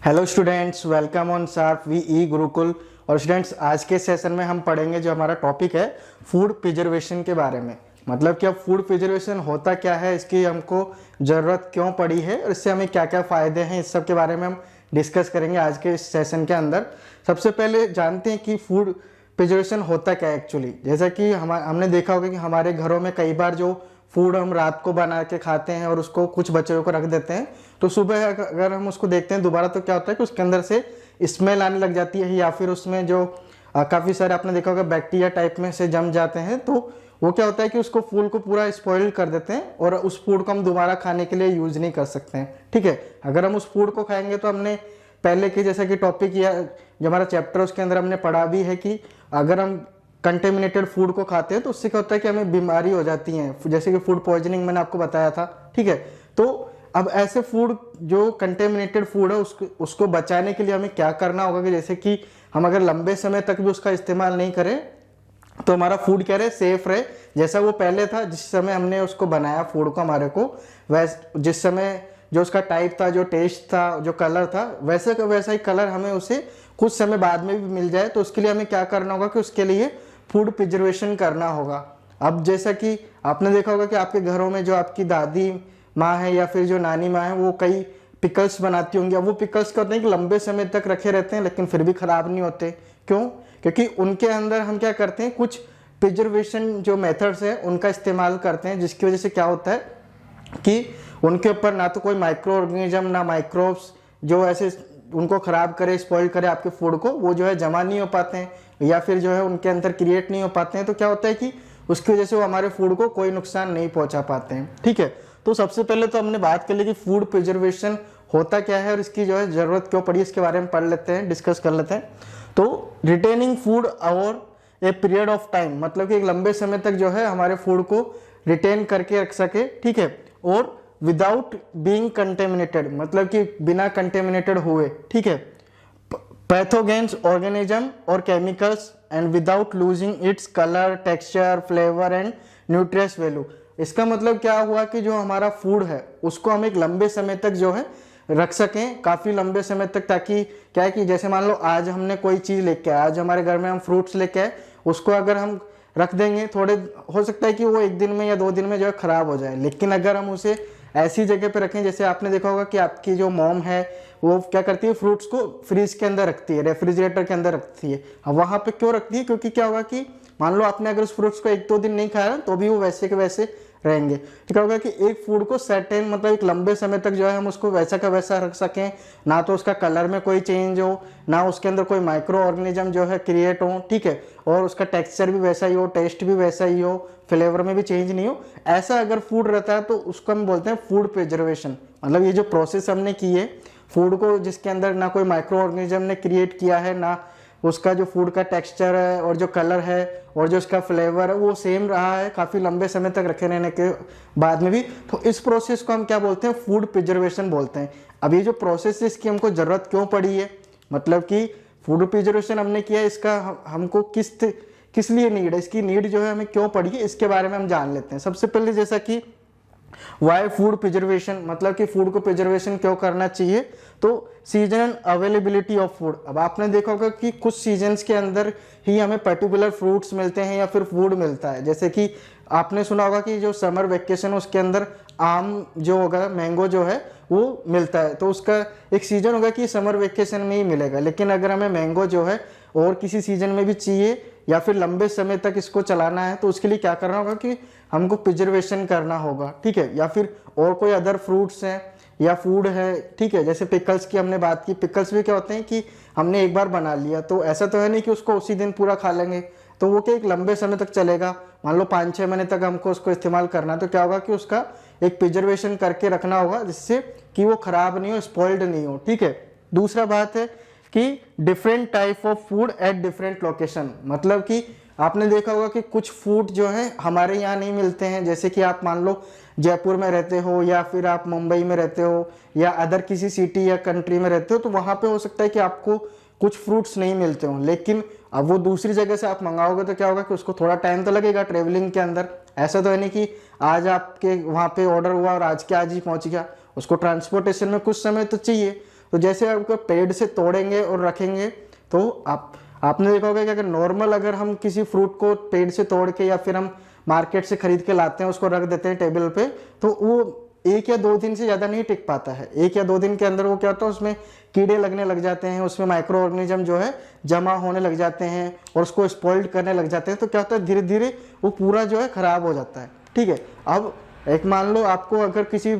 Hello students, welcome on sharp V E Gurukul. और students, आज के सेशन में हम पढ़ेंगे जो हमारा टॉपिक है फूड प्रिजर्वेशन के बारे में। मतलब कि अब फूड प्रिजर्वेशन होता क्या है, इसकी हमको ज़रूरत क्यों पड़ी है और इससे हमें क्या क्या फ़ायदे हैं, इस सब के बारे में हम डिस्कस करेंगे आज के इस सेशन के अंदर। सबसे पहले जानते हैं कि फूड प्रिजर्वेशन होता क्या है एक्चुअली। जैसा कि हमने देखा होगा कि हमारे घरों में कई बार जो फूड हम रात को बना के खाते हैं और उसको कुछ बच्चों को रख देते हैं, तो सुबह अगर हम उसको देखते हैं दोबारा तो क्या होता है कि उसके अंदर से स्मेल आने लग जाती है, या फिर उसमें जो काफ़ी सारे आपने देखा होगा बैक्टीरिया टाइप में से जम जाते हैं। तो वो क्या होता है कि उसको फूड को पूरा स्पॉइल कर देते हैं और उस फूड को हम दोबारा खाने के लिए यूज़ नहीं कर सकते हैं। ठीक है, अगर हम उस फूड को खाएंगे तो हमने पहले के जैसा कि टॉपिक या जो हमारा चैप्टर उसके अंदर हमने पढ़ा भी है कि अगर हम कंटेमिनेटेड फूड को खाते हैं तो उससे क्या होता है कि हमें बीमारी हो जाती है, जैसे कि फूड पॉइजनिंग मैंने आपको बताया था। ठीक है, तो अब ऐसे फूड जो कंटेमिनेटेड फूड है उसको बचाने के लिए हमें क्या करना होगा कि जैसे कि हम अगर लंबे समय तक भी उसका इस्तेमाल नहीं करें तो हमारा फूड क्या रहे, सेफ रहे, जैसा वो पहले था जिस समय हमने उसको बनाया फूड को हमारे को, जिस समय जो उसका टाइप था, जो टेस्ट था, जो कलर था, वैसे का वैसा ही कलर हमें उसे कुछ समय बाद में भी मिल जाए। तो उसके लिए हमें क्या करना होगा कि उसके लिए फूड प्रिजर्वेशन करना होगा। अब जैसा कि आपने देखा होगा कि आपके घरों में जो आपकी दादी माँ है या फिर जो नानी माँ है वो कई पिकल्स बनाती होंगी। अब वो पिकल्स क्या होते हैं कि लंबे समय तक रखे रहते हैं लेकिन फिर भी ख़राब नहीं होते। क्यों? क्योंकि उनके अंदर हम क्या करते हैं, कुछ प्रिजर्वेशन जो मेथड्स हैं उनका इस्तेमाल करते हैं, जिसकी वजह से क्या होता है कि उनके ऊपर ना तो कोई माइक्रो ऑर्गेनिज्म ना माइक्रोब्स जो ऐसे उनको ख़राब करे, स्पॉइल करे आपके फूड को, वो जो है जमा नहीं हो पाते हैं या फिर जो है उनके अंदर क्रिएट नहीं हो पाते हैं। तो क्या होता है कि उसकी वजह से वो हमारे फूड को कोई नुकसान नहीं पहुंचा पाते हैं। ठीक है, तो सबसे पहले तो हमने बात कर ली कि फूड प्रिजर्वेशन होता क्या है और इसकी जो है ज़रूरत क्यों पड़ी, इसके बारे में पढ़ लेते हैं, डिस्कस कर लेते हैं। तो रिटेनिंग फूड और ए पीरियड ऑफ टाइम, मतलब कि एक लंबे समय तक जो है हमारे फूड को रिटेन करके रख सके। ठीक है, और विदाउट बीइंग कंटेमिनेटेड, मतलब कि बिना कंटेमिनेटेड हुए। ठीक है, पैथोजेन्स ऑर्गेनिज्म और chemicals and without losing its colour, texture, flavour and nutrients value. इसका मतलब क्या हुआ कि जो हमारा फूड है उसको हम एक लंबे समय तक जो है रख सकें, काफ़ी लंबे समय तक, ताकि क्या है कि जैसे मान लो आज हमने कोई चीज़ लेके आए, आज हमारे घर में हम फ्रूट्स लेके आए, उसको अगर हम रख देंगे थोड़े, हो सकता है कि वो एक दिन में या 2 दिन में जो है ख़राब हो जाए। लेकिन अगर हम उसे ऐसी जगह पे रखें, जैसे आपने देखा होगा कि आपकी जो मॉम है वो क्या करती है, फ्रूट्स को फ्रीज के अंदर रखती है, रेफ्रिजरेटर के अंदर रखती है। अब वहाँ पे क्यों रखती है? क्योंकि क्या होगा कि मान लो आपने अगर उस फ्रूट्स को 1-2 दिन नहीं खाया तो भी वो वैसे के वैसे रहेंगे। तो क्या होगा कि एक फूड को सर्टेन, मतलब एक लंबे समय तक जो है हम उसको वैसा का वैसा रख सकें, ना तो उसका कलर में कोई चेंज हो, ना उसके अंदर कोई माइक्रो ऑर्गेनिज्म जो है क्रिएट हो। ठीक है, और उसका टेक्सचर भी वैसा ही हो, टेस्ट भी वैसा ही हो, फ्लेवर में भी चेंज नहीं हो। ऐसा अगर फूड रहता है तो उसको हम बोलते हैं फूड प्रिजर्वेशन। मतलब ये जो प्रोसेस हमने की है फूड को, जिसके अंदर ना कोई माइक्रो ऑर्गेनिज्म ने क्रिएट किया है, ना उसका जो फूड का टेक्सचर है और जो कलर है और जो उसका फ्लेवर है वो सेम रहा है काफ़ी लंबे समय तक रखे रहने के बाद में भी, तो इस प्रोसेस को हम क्या बोलते हैं, फूड प्रिजर्वेशन बोलते हैं। अब ये जो प्रोसेस है इसकी हमको ज़रूरत क्यों पड़ी है, मतलब कि फूड प्रिजर्वेशन हमने किया, इसका हमको किस लिए नीड है, इसकी नीड जो है हमें क्यों पड़ी है, इसके बारे में हम जान लेते हैं। सबसे पहले जैसा कि वाई फूड प्रिजर्वेशन, मतलब कि फूड को प्रिजर्वेशन क्यों करना चाहिए, तो सीजनल अवेलेबिलिटी ऑफ फूड। अब आपने देखा होगा कि कुछ सीजन्स के अंदर ही हमें पर्टिकुलर फ्रूट्स मिलते हैं या फिर फूड मिलता है। जैसे कि आपने सुना होगा कि जो समर वेकेशन है उसके अंदर आम जो होगा, मैंगो जो है वो मिलता है, तो उसका एक सीजन होगा कि समर वेकेशन में ही मिलेगा। लेकिन अगर हमें मैंगो जो है और किसी सीजन में भी चाहिए या फिर लंबे समय तक इसको चलाना है तो उसके लिए क्या करना होगा कि हमको प्रिजर्वेशन करना होगा। ठीक है, या फिर और कोई अदर फ्रूट्स हैं या फूड है। ठीक है, जैसे पिकल्स की हमने बात की, पिकल्स भी क्या होते हैं कि हमने एक बार बना लिया तो ऐसा तो है नहीं कि उसको उसी दिन पूरा खा लेंगे, तो वो क्या एक लंबे समय तक चलेगा। मान लो 5-6 महीने तक हमको उसको इस्तेमाल करना है, तो क्या होगा कि उसका एक प्रिजर्वेशन करके रखना होगा जिससे कि वो खराब नहीं हो, स्पॉइल्ड नहीं हो। ठीक है, दूसरा बात है कि different type of food at different location, मतलब कि आपने देखा होगा कि कुछ फूड जो है हमारे यहाँ नहीं मिलते हैं। जैसे कि आप मान लो जयपुर में रहते हो या फिर आप मुंबई में रहते हो या अदर किसी सिटी या कंट्री में रहते हो, तो वहाँ पे हो सकता है कि आपको कुछ फ्रूट्स नहीं मिलते हो, लेकिन अब वो दूसरी जगह से आप मंगाओगे तो क्या होगा कि उसको थोड़ा टाइम तो लगेगा ट्रेवलिंग के अंदर। ऐसा तो है नहीं कि आज आपके वहाँ पे ऑर्डर हुआ और आज के आज ही पहुँच गया, उसको ट्रांसपोर्टेशन में कुछ समय तो चाहिए। तो जैसे आपको पेड़ से तोड़ेंगे और रखेंगे तो आपने देखा होगा कि अगर नॉर्मल अगर हम किसी फ्रूट को पेड़ से तोड़ के या फिर हम मार्केट से खरीद के लाते हैं, उसको रख देते हैं टेबल पे, तो वो 1 या 2 दिन से ज़्यादा नहीं टिक पाता है। 1 या 2 दिन के अंदर वो क्या होता है, उसमें कीड़े लगने लग जाते हैं, उसमें माइक्रो ऑर्गेनिज्म जो है जमा होने लग जाते हैं और उसको स्पॉइल्ड करने लग जाते हैं। तो क्या होता है, धीरे धीरे वो पूरा जो है खराब हो जाता है। ठीक है, अब एक मान लो आपको अगर किसी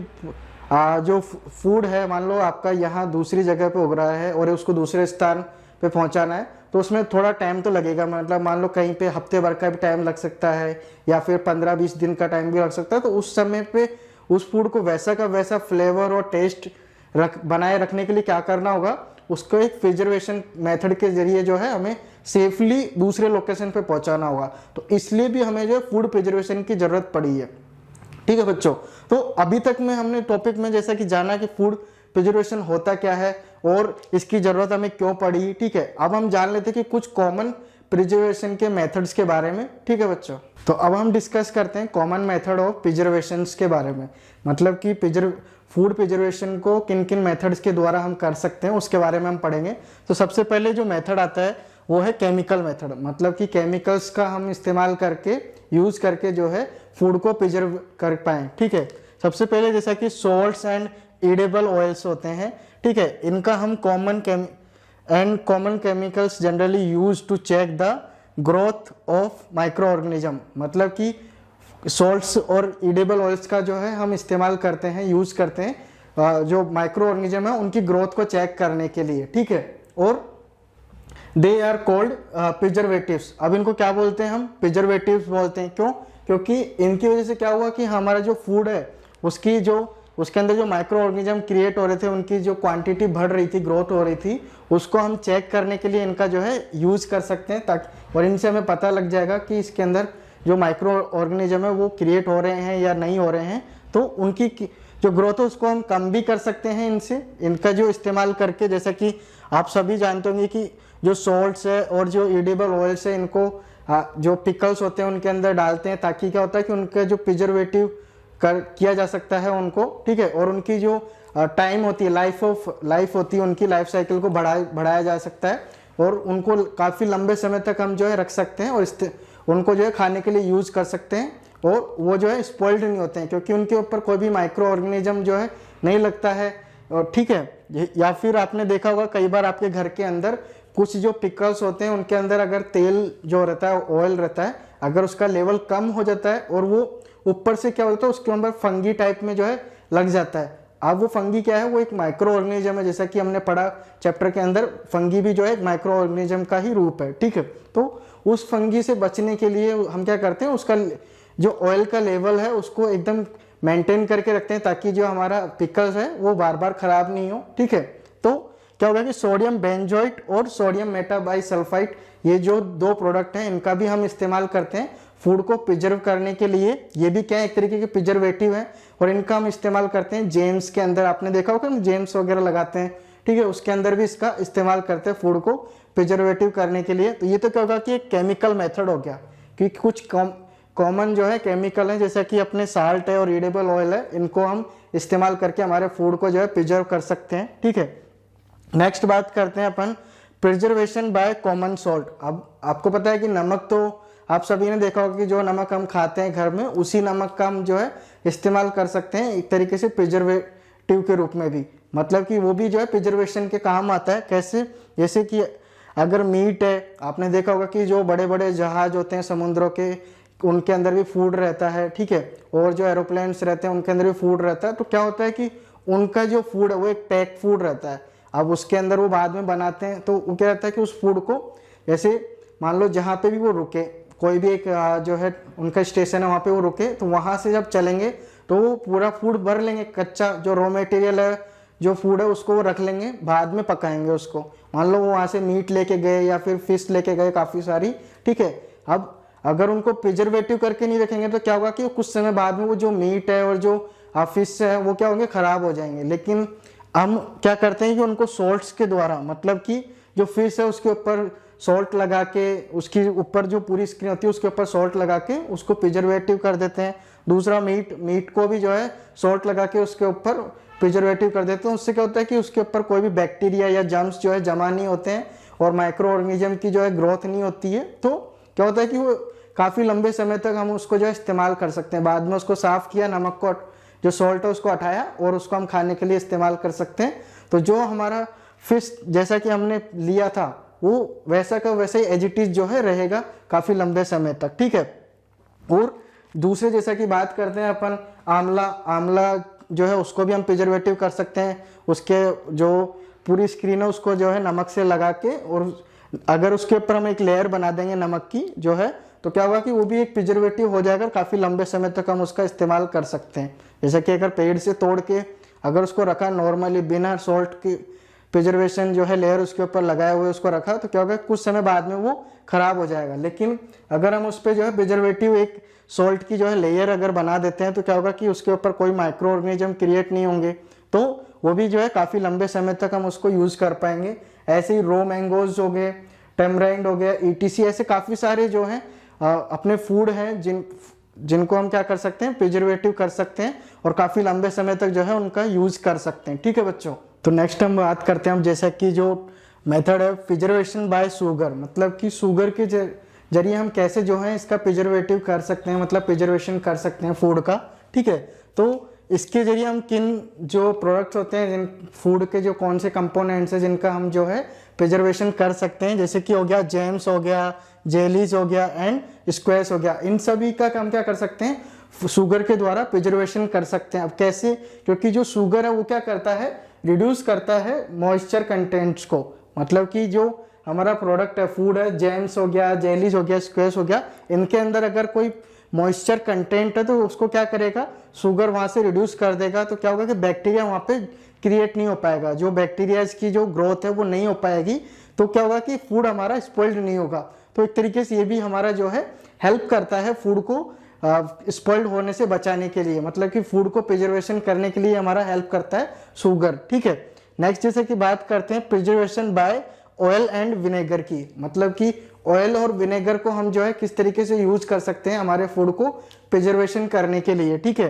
जो फूड है, मान लो आपका यहाँ दूसरी जगह पे उग रहा है और उसको दूसरे स्थान पे पहुँचाना है, तो उसमें थोड़ा टाइम तो लगेगा। मतलब मान लो कहीं पे हफ्ते भर का भी टाइम लग सकता है या फिर 15-20 दिन का टाइम भी लग सकता है। तो उस समय पे उस फूड को वैसा का वैसा फ्लेवर और टेस्ट बनाए रखने के लिए क्या करना होगा, उसको एक प्रिजर्वेशन मेथड के जरिए जो है हमें सेफली दूसरे लोकेशन पे पहुंचाना होगा। तो इसलिए भी हमें जो है फूड प्रिजर्वेशन की जरूरत पड़ी है। ठीक है बच्चों, तो अभी तक में हमने टॉपिक में जैसा कि जाना कि फूड प्रिजर्वेशन होता क्या है और इसकी जरूरत हमें क्यों पड़ी। ठीक है, अब हम जान लेते हैं कि कुछ कॉमन प्रिजर्वेशन के मेथड्स के बारे में। ठीक है बच्चों, तो अब हम डिस्कस करते हैं कॉमन मेथड ऑफ प्रिजर्वेशन के बारे में। मतलब कि फूड प्रिजर्वेशन को किन किन मेथड्स के द्वारा हम कर सकते हैं उसके बारे में हम पढ़ेंगे। तो सबसे पहले जो मेथड आता है वो है केमिकल मेथड। मतलब कि केमिकल्स का हम इस्तेमाल करके यूज करके जो है फूड को प्रिजर्व कर पाएँ। ठीक है, सबसे पहले जैसा कि सॉल्ट्स एंड एडिबल ऑयल्स होते हैं। ठीक है, इनका हम common chemicals generally use to check the growth of microorganism. मतलब कि सॉल्ट्स और एडिबल ऑयल्स का जो है हम इस्तेमाल करते हैं, यूज करते हैं जो माइक्रो ऑर्गेनिज्म है उनकी ग्रोथ को चेक करने के लिए। ठीक है, और दे आर कॉल्ड प्रिजर्वेटिव्स। अब इनको क्या बोलते हैं, हम प्रिजर्वेटिव्स बोलते हैं। क्यों? क्योंकि इनकी वजह से क्या हुआ कि हमारा जो फूड है उसके अंदर जो माइक्रो ऑर्गेनिज्म क्रिएट हो रहे थे, उनकी जो क्वांटिटी बढ़ रही थी, ग्रोथ हो रही थी, उसको हम चेक करने के लिए इनका जो है यूज कर सकते हैं। ताकि और इनसे हमें पता लग जाएगा कि इसके अंदर जो माइक्रो ऑर्गेनिज्म है वो क्रिएट हो रहे हैं या नहीं हो रहे हैं। तो उनकी जो ग्रोथ है उसको हम कम भी कर सकते हैं इनका जो इस्तेमाल करके। जैसा कि आप सभी जानते होंगे कि जो सॉल्ट्स है और जो एडिबल ऑयल्स है, इनको जो पिकल्स होते हैं उनके अंदर डालते हैं, ताकि क्या होता है कि उनका जो प्रिजर्वेटिव किया जा सकता है उनको। ठीक है, और उनकी जो टाइम होती है, लाइफ होती है, उनकी लाइफ साइकिल को बढ़ाया जा सकता है और उनको काफ़ी लंबे समय तक हम जो है रख सकते हैं और उनको जो है खाने के लिए यूज कर सकते हैं। और वो जो है स्पॉइल्ड नहीं होते हैं क्योंकि उनके ऊपर कोई भी माइक्रो ऑर्गेनिज्म जो है नहीं लगता है। और ठीक है, या फिर आपने देखा होगा कई बार आपके घर के अंदर कुछ जो पिकल्स होते हैं उनके अंदर अगर तेल जो रहता है, ऑयल रहता है, अगर उसका लेवल कम हो जाता है और वो ऊपर से क्या होता है उसके अंदर फंगी टाइप में जो है लग जाता है। अब वो फंगी क्या है, वो एक माइक्रो ऑर्गेनिज्म है। जैसा कि हमने पढ़ा चैप्टर के अंदर, फंगी भी जो है एक माइक्रो ऑर्गेनिज्म का ही रूप है। ठीक है, तो उस फंगी से बचने के लिए हम क्या करते हैं, उसका जो ऑयल का लेवल है उसको एकदम मेंटेन करके रखते हैं ताकि जो हमारा पिकल्स है वो बार बार खराब नहीं हो। ठीक है, तो क्या होगा कि सोडियम बेंजोइट और सोडियम मेटाबाइसल्फाइड, ये जो 2 प्रोडक्ट हैं, इनका भी हम इस्तेमाल करते हैं फूड को प्रिजर्व करने के लिए। ये भी क्या है, एक तरीके के प्रिजर्वेटिव है और इनका हम इस्तेमाल करते हैं जेम्स के अंदर। आपने देखा होगा हम जेम्स वगैरह लगाते हैं। ठीक है, उसके अंदर भी इसका इस्तेमाल करते हैं फूड को प्रिजर्वेटिव करने के लिए। तो ये तो क्या होगा कि एक केमिकल मेथड हो गया कि कुछ कॉमन जो है केमिकल है, जैसा कि अपने साल्ट है और एडिबल ऑयल है, इनको हम इस्तेमाल करके हमारे फूड को जो है प्रिजर्व कर सकते हैं। ठीक है, नेक्स्ट बात करते हैं अपन प्रिजर्वेशन बाय कॉमन सॉल्ट। अब आपको पता है कि नमक, तो आप सभी ने देखा होगा कि जो नमक हम खाते हैं घर में, उसी नमक का हम जो है इस्तेमाल कर सकते हैं एक तरीके से प्रिजर्वेटिव के रूप में भी। मतलब कि वो भी जो है प्रिजर्वेशन के काम आता है। कैसे? जैसे कि अगर मीट है, आपने देखा होगा कि जो बड़े बड़े जहाज होते हैं समुद्रों के, उनके अंदर भी फूड रहता है। ठीक है, और जो एरोप्लेन्स रहते हैं उनके अंदर भी फूड रहता है। तो क्या होता है कि उनका जो फूड है वो एक पैक फूड रहता है। अब उसके अंदर वो बाद में बनाते हैं, तो वो क्या रहता है कि उस फूड को, जैसे मान लो जहाँ पे भी वो रुके, कोई भी एक जो है उनका स्टेशन है वहाँ पे वो रुके, तो वहाँ से जब चलेंगे तो वो पूरा फूड भर लेंगे। कच्चा जो रॉ मटेरियल है, जो फूड है, उसको वो रख लेंगे, बाद में पकाएंगे उसको। मान लो वो वहाँ से मीट लेके गए या फिर फिश लेके गए काफ़ी सारी। ठीक है, अब अगर उनको प्रिजर्वेटिव करके नहीं रखेंगे तो क्या होगा कि कुछ समय बाद में वो जो मीट है और जो फिश है वो क्या होंगे, खराब हो जाएंगे। लेकिन हम क्या करते हैं कि उनको सॉल्ट्स के द्वारा, मतलब कि जो फिश है उसके ऊपर सॉल्ट लगा के, उसके ऊपर जो पूरी स्क्रीन होती है उसके ऊपर सॉल्ट लगा के उसको प्रिजर्वेटिव कर देते हैं। दूसरा मीट को भी जो है सॉल्ट लगा के उसके ऊपर प्रिजर्वेटिव कर देते हैं। उससे क्या होता है कि उसके ऊपर कोई भी बैक्टीरिया या जर्म्स जो है जमा नहीं होते हैं और माइक्रो ऑर्गेनिज्म की जो है ग्रोथ नहीं होती है। तो क्या होता है कि वो काफ़ी लंबे समय तक हम उसको जो है इस्तेमाल कर सकते हैं। बाद में उसको साफ़ किया, नमक को जो सॉल्ट है उसको हटाया और उसको हम खाने के लिए इस्तेमाल कर सकते हैं। तो जो हमारा फिश जैसा कि हमने लिया था वो वैसा का वैसा ही एज इट इज जो है रहेगा काफ़ी लंबे समय तक, ठीक है। और दूसरे जैसा कि बात करते हैं अपन आंवला जो है उसको भी हम प्रिजर्वेटिव कर सकते हैं। उसके जो पूरी स्क्रीन है उसको जो है नमक से लगा के, और अगर उसके ऊपर हम एक लेयर बना देंगे नमक की जो है, तो क्या होगा कि वो भी एक प्रिजर्वेटिव हो जाएगा। काफ़ी लंबे समय तक हम उसका इस्तेमाल कर सकते हैं। जैसे कि अगर पेड़ से तोड़ के अगर उसको रखा नॉर्मली बिना सॉल्ट की प्रिजर्वेशन जो है लेयर उसके ऊपर लगाए हुए उसको रखा, तो क्या होगा कुछ समय बाद में वो खराब हो जाएगा। लेकिन अगर हम उस पर जो है प्रिजर्वेटिव एक सॉल्ट की जो है लेयर अगर बना देते हैं, तो क्या होगा कि उसके ऊपर कोई माइक्रो ऑर्गेनिज्म क्रिएट नहीं होंगे, तो वो भी जो है काफ़ी लंबे समय तक हम उसको यूज़ कर पाएंगे। ऐसे ही रो मैंगोज हो गए, टेमराइंड हो गया, ETC, ऐसे काफ़ी सारे जो हैं अपने फूड हैं जिनको हम क्या कर सकते हैं, प्रिजर्वेटिव कर सकते हैं और काफ़ी लंबे समय तक जो है उनका यूज़ कर सकते हैं, ठीक है बच्चों। तो नेक्स्ट हम बात करते हैं हम जैसा कि जो मेथड है प्रिजर्वेशन बाय शुगर, मतलब कि शुगर के जरिए हम कैसे जो है इसका प्रिजर्वेटिव कर सकते हैं, मतलब प्रिजर्वेशन कर सकते हैं फूड का, ठीक है। तो इसके जरिए हम किन जो प्रोडक्ट्स होते हैं, जिन फूड के जो कौन से कंपोनेंट्स हैं जिनका हम जो है प्रिजर्वेशन कर सकते हैं, जैसे कि हो गया जैम्स हो गया, जेलीज हो गया एंड स्क्वैश हो गया, इन सभी का हम क्या कर सकते हैं शुगर के द्वारा प्रिजर्वेशन कर सकते हैं। अब कैसे, क्योंकि जो शुगर है वो क्या करता है, रिड्यूस करता है मॉइस्चर कंटेंट्स को, मतलब कि जो हमारा प्रोडक्ट है फूड है, जैम्स हो गया, जेलीज हो गया, स्क्वैश हो गया, इनके अंदर अगर कोई मॉइस्चर कंटेंट है तो उसको क्या करेगा, शुगर वहाँ से रिड्यूस कर देगा। तो क्या होगा कि बैक्टीरिया वहाँ पे क्रिएट नहीं हो पाएगा, जो बैक्टीरियाज की जो ग्रोथ है वो नहीं हो पाएगी। तो क्या होगा कि फूड हमारा स्पॉइल्ड नहीं होगा। तो एक तरीके से ये भी हमारा जो है हेल्प करता है फूड को स्पॉइल्ड होने से बचाने के लिए, मतलब कि फूड को प्रिजर्वेशन करने के लिए हमारा हेल्प करता है शुगर, ठीक है। नेक्स्ट जैसे कि बात करते हैं preservation by oil and vinegar की, मतलब कि ऑयल और विनेगर को हम जो है किस तरीके से यूज कर सकते हैं हमारे फूड को प्रिजर्वेशन करने के लिए, ठीक है।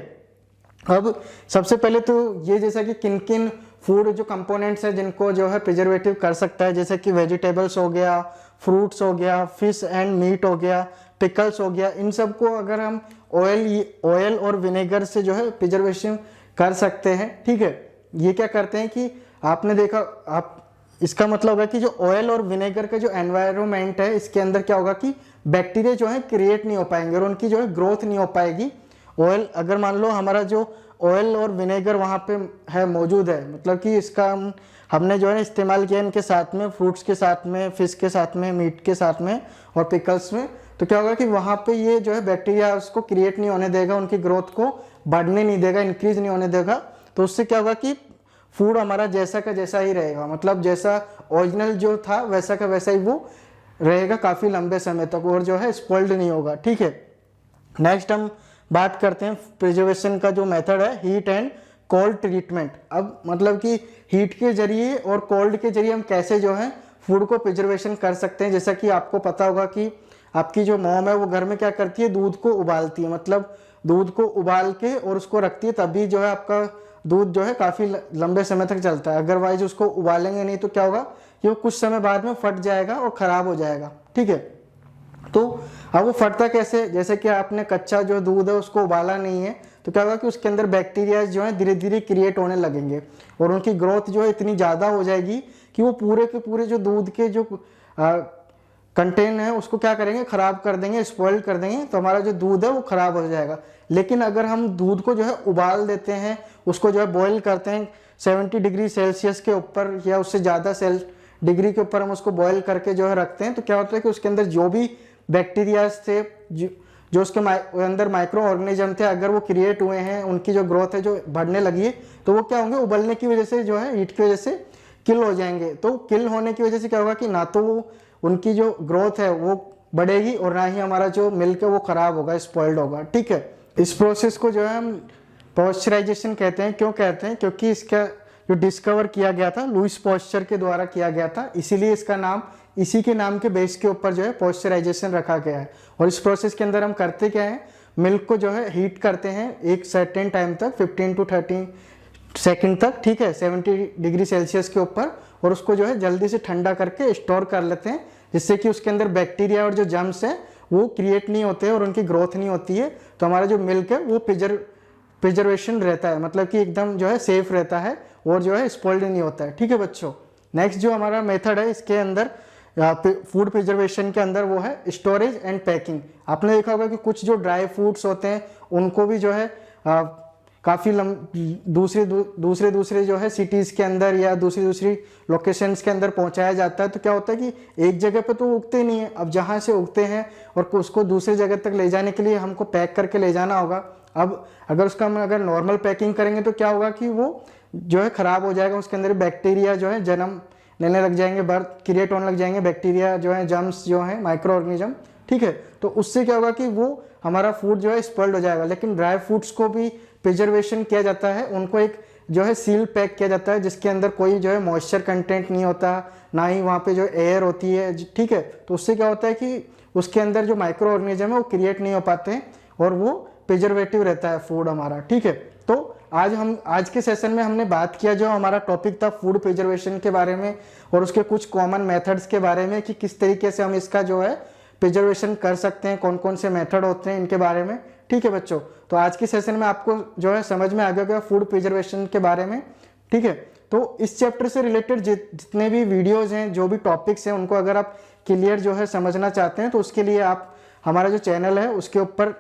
अब सबसे पहले तो ये जैसा कि किन किन फूड जो कंपोनेंट्स हैं जिनको जो है प्रिजर्वेटिव कर सकता है, जैसे कि वेजिटेबल्स हो गया, फ्रूट्स हो गया, फिश एंड मीट हो गया, पिकल्स हो गया, इन सब को अगर हम ऑयल और विनेगर से जो है प्रिजर्वेशन कर सकते हैं, ठीक है। ये क्या करते हैं कि आपने देखा, आप इसका मतलब होगा कि जो ऑयल और विनेगर का जो एनवायरनमेंट है इसके अंदर क्या होगा कि बैक्टीरिया जो है क्रिएट नहीं हो पाएंगे और उनकी जो है ग्रोथ नहीं हो पाएगी। ऑयल अगर मान लो हमारा जो ऑयल और विनेगर वहाँ पे है मौजूद है, मतलब कि इसका हमने जो है इस्तेमाल किया इनके साथ में, फ्रूट्स के साथ में, फिश के साथ में, मीट के साथ में और पिकल्स में, तो क्या होगा कि वहाँ पे ये जो है बैक्टीरिया उसको क्रिएट नहीं होने देगा, उनकी ग्रोथ को बढ़ने नहीं देगा, इंक्रीज नहीं होने देगा। तो उससे क्या होगा कि फूड हमारा जैसा का जैसा ही रहेगा, मतलब जैसा ओरिजिनल जो था वैसा का वैसा ही वो रहेगा काफ़ी लंबे समय तक और जो है स्पॉइल्ड नहीं होगा, ठीक है। नेक्स्ट हम बात करते हैं प्रिजर्वेशन का जो मेथड है हीट एंड कोल्ड ट्रीटमेंट। अब मतलब कि हीट के जरिए और कोल्ड के जरिए हम कैसे जो है फूड को प्रिजर्वेशन कर सकते हैं। जैसा कि आपको पता होगा कि आपकी जो मॉम है वो घर में क्या करती है, दूध को उबालती है, मतलब दूध को उबाल के और उसको रखती है, तभी जो है आपका दूध जो है काफ़ी लंबे समय तक चलता है। अदरवाइज उसको उबालेंगे नहीं तो क्या होगा कि वो कुछ समय बाद में फट जाएगा और ख़राब हो जाएगा, ठीक है। तो अब वो फटता कैसे, जैसे कि आपने कच्चा जो दूध है उसको उबाला नहीं है, तो क्या होगा कि उसके अंदर बैक्टीरिया जो है धीरे धीरे क्रिएट होने लगेंगे और उनकी ग्रोथ जो है इतनी ज़्यादा हो जाएगी कि वो पूरे के पूरे जो दूध के जो कंटेन है उसको क्या करेंगे, ख़राब कर देंगे, स्पॉइल कर देंगे, तो हमारा जो दूध है वो ख़राब हो जाएगा। लेकिन अगर हम दूध को जो है उबाल देते हैं, उसको जो है बॉईल करते हैं 70 डिग्री सेल्सियस के ऊपर या उससे ज़्यादा डिग्री के ऊपर हम उसको बॉईल करके जो है रखते हैं, तो क्या होता है कि उसके अंदर जो भी बैक्टीरियाज थे, जो उसके अंदर माइक्रो ऑर्गेनिज्म थे, अगर वो क्रिएट हुए हैं, उनकी जो ग्रोथ है जो बढ़ने लगी है, तो वो क्या होंगे, उबलने की वजह से जो है हीट की वजह से किल हो जाएंगे। तो किल होने की वजह से क्या होगा कि ना तो वो उनकी जो ग्रोथ है वो बढ़ेगी और ना ही हमारा जो मिल्क है वो ख़राब होगा, स्पॉइल्ड होगा, ठीक है। इस प्रोसेस को जो है हम पॉस्चराइजेशन कहते हैं। क्यों कहते हैं, क्योंकि इसका जो डिस्कवर किया गया था लुईस पॉस्चर के द्वारा किया गया था, इसीलिए इसका नाम इसी के नाम के बेस के ऊपर जो है पॉस्चराइजेशन रखा गया है। और इस प्रोसेस के अंदर हम करते क्या है, मिल्क को जो है हीट करते हैं एक सर्टेन टाइम तक, 15 to 30 सेकंड तक, ठीक है, 70 डिग्री सेल्सियस के ऊपर, और उसको जो है जल्दी से ठंडा करके स्टोर कर लेते हैं, जिससे कि उसके अंदर बैक्टीरिया और जो जर्म्स है वो क्रिएट नहीं होते हैं और उनकी ग्रोथ नहीं होती है। तो हमारा जो मिल्क है वो प्रिजर्वेशन रहता है, मतलब कि एकदम जो है सेफ रहता है और जो है स्पॉइल्ड नहीं होता है। ठीक है बच्चों, नेक्स्ट जो हमारा मेथड है इसके अंदर फूड प्रिजर्वेशन के अंदर वो है स्टोरेज एंड पैकिंग। आपने देखा होगा कि कुछ जो ड्राई फ्रूट्स होते हैं उनको भी जो है काफ़ी दूसरे जो है सिटीज़ के अंदर या दूसरी लोकेशंस के अंदर पहुंचाया जाता है। तो क्या होता है कि एक जगह पे तो उगते नहीं है, अब जहाँ से उगते हैं और उसको दूसरी जगह तक ले जाने के लिए हमको पैक करके ले जाना होगा। अब अगर उसका हम अगर नॉर्मल पैकिंग करेंगे तो क्या होगा कि वो जो है ख़राब हो जाएगा, उसके अंदर बैक्टीरिया जो है जन्म लेने लग जाएंगे, बर्थ क्रिएट होने लग जाएंगे, बैक्टीरिया जो है जर्म्स जो है माइक्रो ऑर्गेनिज्म। ठीक है, तो उससे क्या होगा कि वो हमारा फूड जो है स्पॉइल्ड हो जाएगा। लेकिन ड्राई फ्रूट्स को भी प्रिजर्वेशन किया जाता है, उनको एक जो है सील पैक किया जाता है जिसके अंदर कोई जो है मॉइस्चर कंटेंट नहीं होता, ना ही वहाँ पे जो एयर होती है। ठीक है, तो उससे क्या होता है कि उसके अंदर जो माइक्रो ऑर्गेनिज्म है वो क्रिएट नहीं हो पाते हैं और वो प्रिजर्वेटिव रहता है फूड हमारा। ठीक है, तो आज के सेशन में हमने बात किया, जो हमारा टॉपिक था फूड प्रिजर्वेशन के बारे में और उसके कुछ कॉमन मेथड्स के बारे में कि किस तरीके से हम इसका जो है प्रिजर्वेशन कर सकते हैं, कौन कौन से मेथड होते हैं इनके बारे में। ठीक है बच्चों, तो आज की सेशन में आपको जो है समझ में आ गया फूड प्रिजर्वेशन के बारे में। ठीक है, तो इस चैप्टर से रिलेटेड जितने भी वीडियोज हैं, जो भी टॉपिक्स हैं, उनको अगर आप क्लियर जो है समझना चाहते हैं तो उसके लिए आप हमारा जो चैनल है उसके ऊपर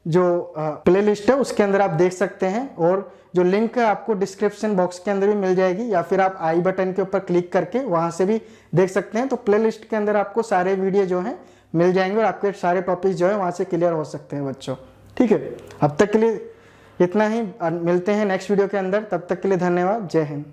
जो प्ले लिस्ट है उसके अंदर आप देख सकते हैं, और जो लिंक है आपको डिस्क्रिप्शन बॉक्स के अंदर भी मिल जाएगी, या फिर आप आई बटन के ऊपर क्लिक करके वहां से भी देख सकते हैं। तो प्ले लिस्ट के अंदर आपको सारे वीडियो जो हैं मिल जाएंगे और आपके सारे टॉपिक्स जो है वहां से क्लियर हो सकते हैं बच्चों। ठीक है, अब तक के लिए इतना ही, मिलते हैं नेक्स्ट वीडियो के अंदर, तब तक के लिए धन्यवाद, जय हिंद।